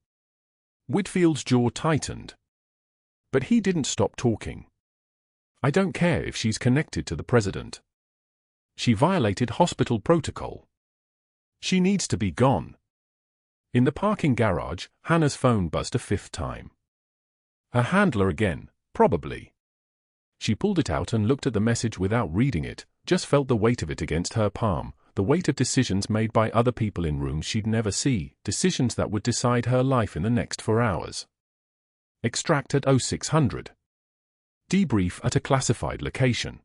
Whitfield's jaw tightened. But he didn't stop talking. I don't care if she's connected to the president. She violated hospital protocol. She needs to be gone. In the parking garage, Hannah's phone buzzed a 5th time. Her handler again, probably. She pulled it out and looked at the message without reading it, just felt the weight of it against her palm, the weight of decisions made by other people in rooms she'd never see, decisions that would decide her life in the next 4 hours. Extract at 0600. Debrief at a classified location.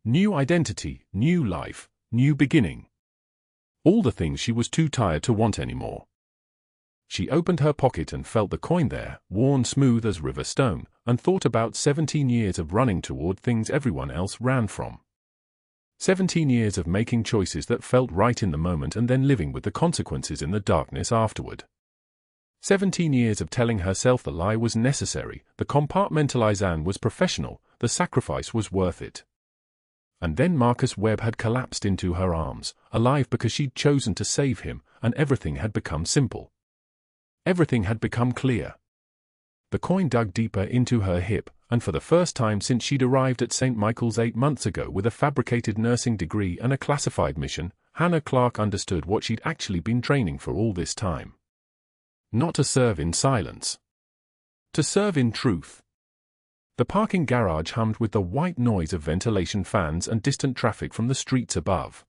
New identity, new life, new beginning. All the things she was too tired to want anymore. She opened her pocket and felt the coin there, worn smooth as river stone, and thought about 17 years of running toward things everyone else ran from. 17 years of making choices that felt right in the moment and then living with the consequences in the darkness afterward. 17 years of telling herself the lie was necessary, the compartmentalization was professional, the sacrifice was worth it. And then Marcus Webb had collapsed into her arms, alive because she'd chosen to save him, and everything had become simple. Everything had become clear. The coin dug deeper into her hip, and for the first time since she'd arrived at St. Michael's 8 months ago with a fabricated nursing degree and a classified mission, Hannah Clarke understood what she'd actually been training for all this time. Not to serve in silence. To serve in truth. The parking garage hummed with the white noise of ventilation fans and distant traffic from the streets above.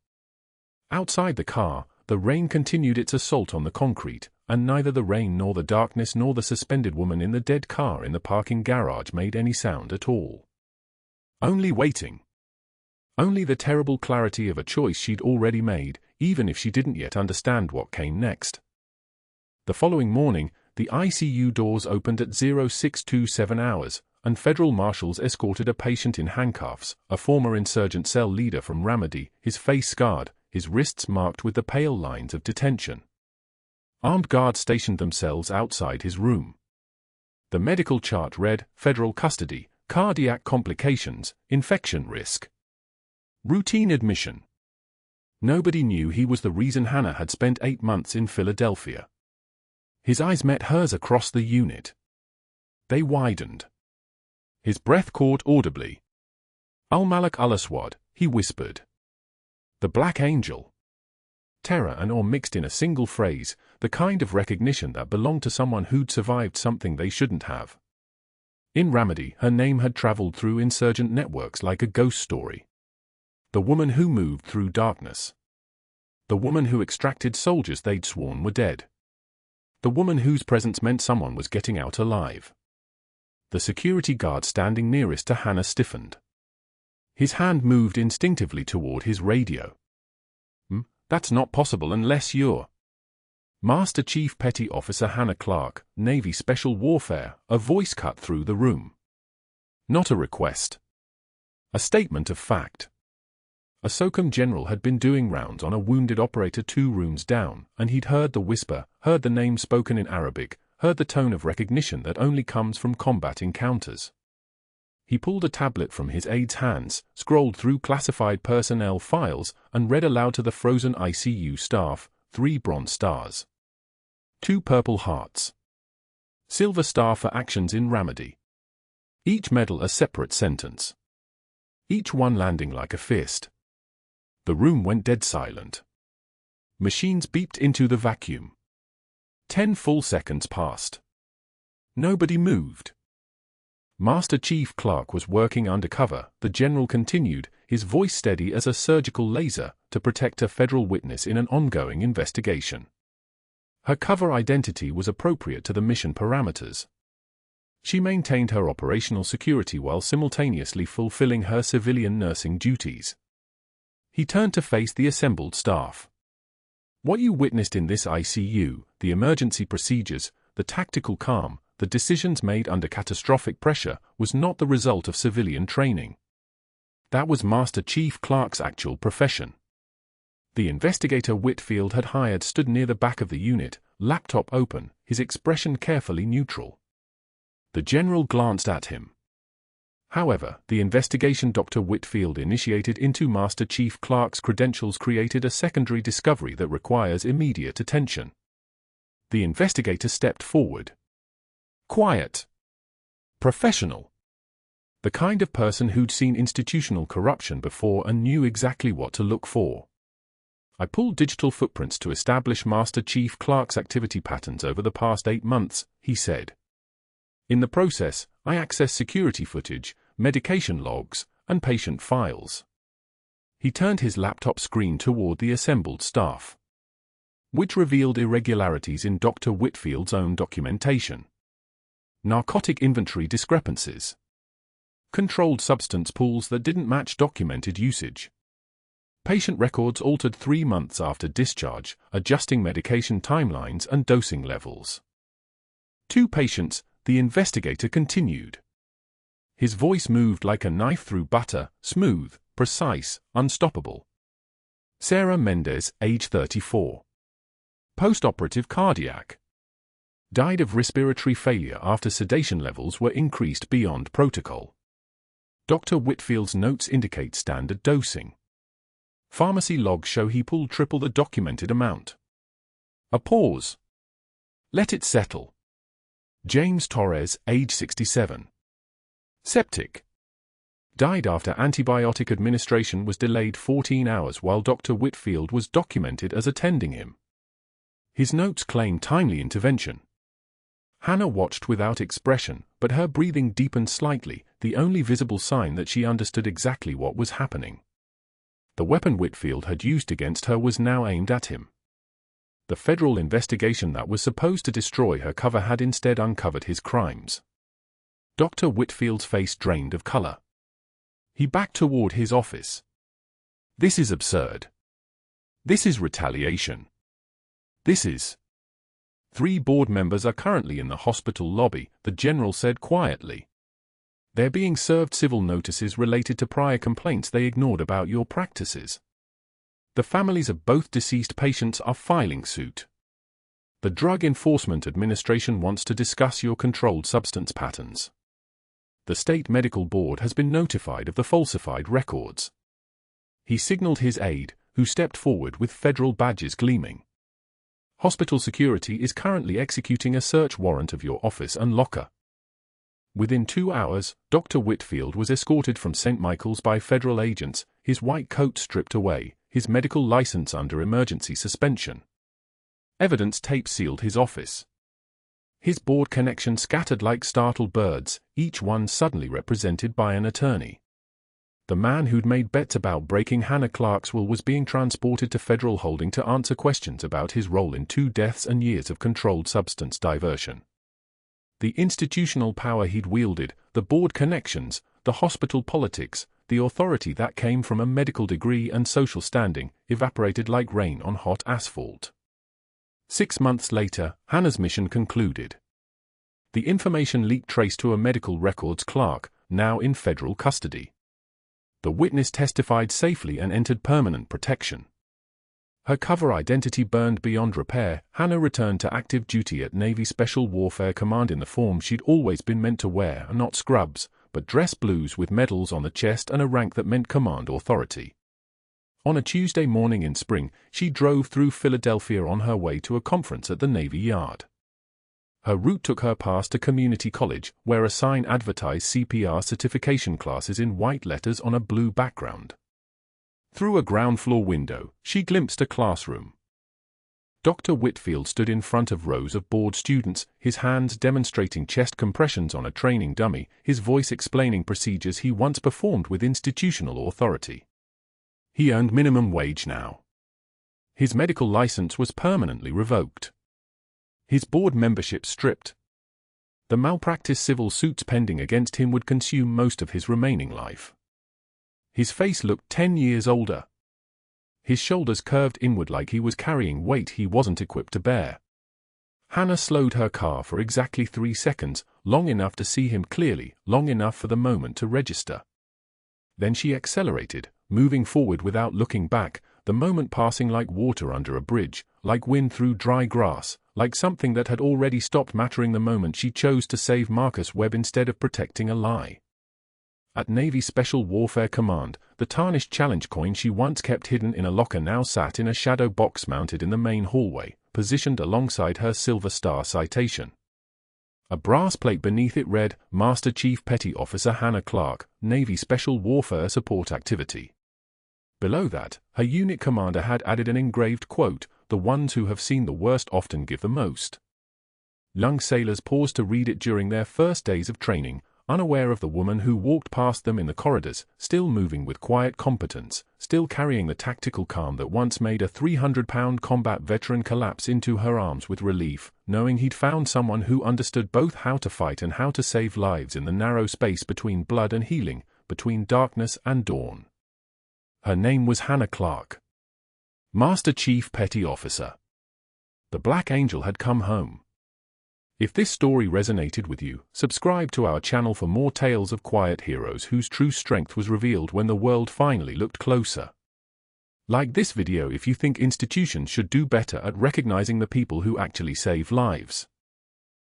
Outside the car, the rain continued its assault on the concrete, and neither the rain nor the darkness nor the suspended woman in the dead car in the parking garage made any sound at all. Only waiting. Only the terrible clarity of a choice she'd already made, even if she didn't yet understand what came next. The following morning, the ICU doors opened at 0627 hours, and federal marshals escorted a patient in handcuffs, a former insurgent cell leader from Ramadi, his face scarred, his wrists marked with the pale lines of detention. Armed guards stationed themselves outside his room. The medical chart read, federal custody, cardiac complications, infection risk. Routine admission. Nobody knew he was the reason Hannah had spent 8 months in Philadelphia. His eyes met hers across the unit. They widened. His breath caught audibly. Al-Malik al-Aswad, he whispered. The Black Angel. Terror and awe mixed in a single phrase, the kind of recognition that belonged to someone who'd survived something they shouldn't have. In Ramadi, her name had traveled through insurgent networks like a ghost story. The woman who moved through darkness. The woman who extracted soldiers they'd sworn were dead. The woman whose presence meant someone was getting out alive. The security guard standing nearest to Hannah stiffened. His hand moved instinctively toward his radio. That's not possible unless you're Master Chief Petty Officer Hannah Clarke, Navy Special Warfare, a voice cut through the room. Not a request. A statement of fact. A SOCOM general had been doing rounds on a wounded operator 2 rooms down, and he'd heard the whisper, heard the name spoken in Arabic, heard the tone of recognition that only comes from combat encounters. He pulled a tablet from his aide's hands, scrolled through classified personnel files, and read aloud to the frozen ICU staff, 3 bronze stars. 2 purple hearts. Silver star for actions in Ramadi. Each medal a separate sentence. Each one landing like a fist. The room went dead silent. Machines beeped into the vacuum. 10 full seconds passed. Nobody moved. Master Chief Clarke was working undercover, the general continued, his voice steady as a surgical laser, to protect a federal witness in an ongoing investigation. Her cover identity was appropriate to the mission parameters. She maintained her operational security while simultaneously fulfilling her civilian nursing duties. He turned to face the assembled staff. What you witnessed in this ICU, the emergency procedures, the tactical calm, the decisions made under catastrophic pressure, was not the result of civilian training. That was Master Chief Clarke's actual profession. The investigator Whitfield had hired stood near the back of the unit, laptop open, his expression carefully neutral. The general glanced at him. However, the investigation Dr. Whitfield initiated into Master Chief Clarke's credentials created a secondary discovery that requires immediate attention. The investigator stepped forward. Quiet. Professional. The kind of person who'd seen institutional corruption before and knew exactly what to look for. I pulled digital footprints to establish Master Chief Clarke's activity patterns over the past 8 months, he said. In the process, I accessed security footage, medication logs, and patient files. He turned his laptop screen toward the assembled staff, which revealed irregularities in Dr. Whitfield's own documentation. Narcotic inventory discrepancies. Controlled substance pools that didn't match documented usage. Patient records altered 3 months after discharge, adjusting medication timelines and dosing levels. 2 patients, the investigator continued. His voice moved like a knife through butter, smooth, precise, unstoppable. Sarah Mendez, age 34. Post-operative cardiac. Died of respiratory failure after sedation levels were increased beyond protocol. Dr. Whitfield's notes indicate standard dosing. Pharmacy logs show he pulled triple the documented amount. A pause. Let it settle. James Torres, age 67. Septic. Died after antibiotic administration was delayed 14 hours while Dr. Whitfield was documented as attending him. His notes claim timely intervention. Hannah watched without expression, but her breathing deepened slightly, the only visible sign that she understood exactly what was happening. The weapon Whitfield had used against her was now aimed at him. The federal investigation that was supposed to destroy her cover had instead uncovered his crimes. Dr. Whitfield's face drained of color. He backed toward his office. This is absurd. This is retaliation. This is... 3 board members are currently in the hospital lobby, the general said quietly. They're being served civil notices related to prior complaints they ignored about your practices. The families of both deceased patients are filing suit. The Drug Enforcement Administration wants to discuss your controlled substance patterns. The State Medical Board has been notified of the falsified records. He signaled his aide, who stepped forward with federal badges gleaming. Hospital security is currently executing a search warrant of your office and locker. Within 2 hours, Dr. Whitfield was escorted from St. Michael's by federal agents, his white coat stripped away, his medical license under emergency suspension. Evidence tape sealed his office. His board connection scattered like startled birds, each one suddenly represented by an attorney. The man who'd made bets about breaking Hannah Clarke's will was being transported to federal holding to answer questions about his role in 2 deaths and years of controlled substance diversion. The institutional power he'd wielded, the board connections, the hospital politics, the authority that came from a medical degree and social standing, evaporated like rain on hot asphalt. 6 months later, Hannah's mission concluded. The information leaked traced to a medical records Clarke, now in federal custody. The witness testified safely and entered permanent protection. Her cover identity burned beyond repair, Hannah returned to active duty at Navy Special Warfare Command in the form she'd always been meant to wear, not scrubs, but dress blues with medals on the chest and a rank that meant command authority. On a Tuesday morning in spring, she drove through Philadelphia on her way to a conference at the Navy Yard. Her route took her past a community college, where a sign advertised CPR certification classes in white letters on a blue background. Through a ground-floor window, she glimpsed a classroom. Dr. Whitfield stood in front of rows of bored students, his hands demonstrating chest compressions on a training dummy, his voice explaining procedures he once performed with institutional authority. He earned minimum wage now. His medical license was permanently revoked. His board membership stripped. The malpractice civil suits pending against him would consume most of his remaining life. His face looked 10 years older. His shoulders curved inward like he was carrying weight he wasn't equipped to bear. Hannah slowed her car for exactly 3 seconds, long enough to see him clearly, long enough for the moment to register. Then she accelerated, moving forward without looking back, the moment passing like water under a bridge, like wind through dry grass, like something that had already stopped mattering the moment she chose to save Marcus Webb instead of protecting a lie. At Navy Special Warfare Command, the tarnished challenge coin she once kept hidden in a locker now sat in a shadow box mounted in the main hallway, positioned alongside her Silver Star citation. A brass plate beneath it read, Master Chief Petty Officer Hannah Clarke, Navy Special Warfare Support Activity. Below that, her unit commander had added an engraved quote, the ones who have seen the worst often give the most. Young sailors paused to read it during their first days of training, unaware of the woman who walked past them in the corridors, still moving with quiet competence, still carrying the tactical calm that once made a 300-pound combat veteran collapse into her arms with relief, knowing he'd found someone who understood both how to fight and how to save lives in the narrow space between blood and healing, between darkness and dawn. Her name was Hannah Clarke. Master Chief Petty Officer. The Black Angel had come home. If this story resonated with you, subscribe to our channel for more tales of quiet heroes whose true strength was revealed when the world finally looked closer. Like this video if you think institutions should do better at recognizing the people who actually save lives.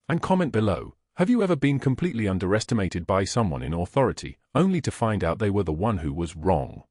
And comment below, have you ever been completely underestimated by someone in authority, only to find out they were the one who was wrong?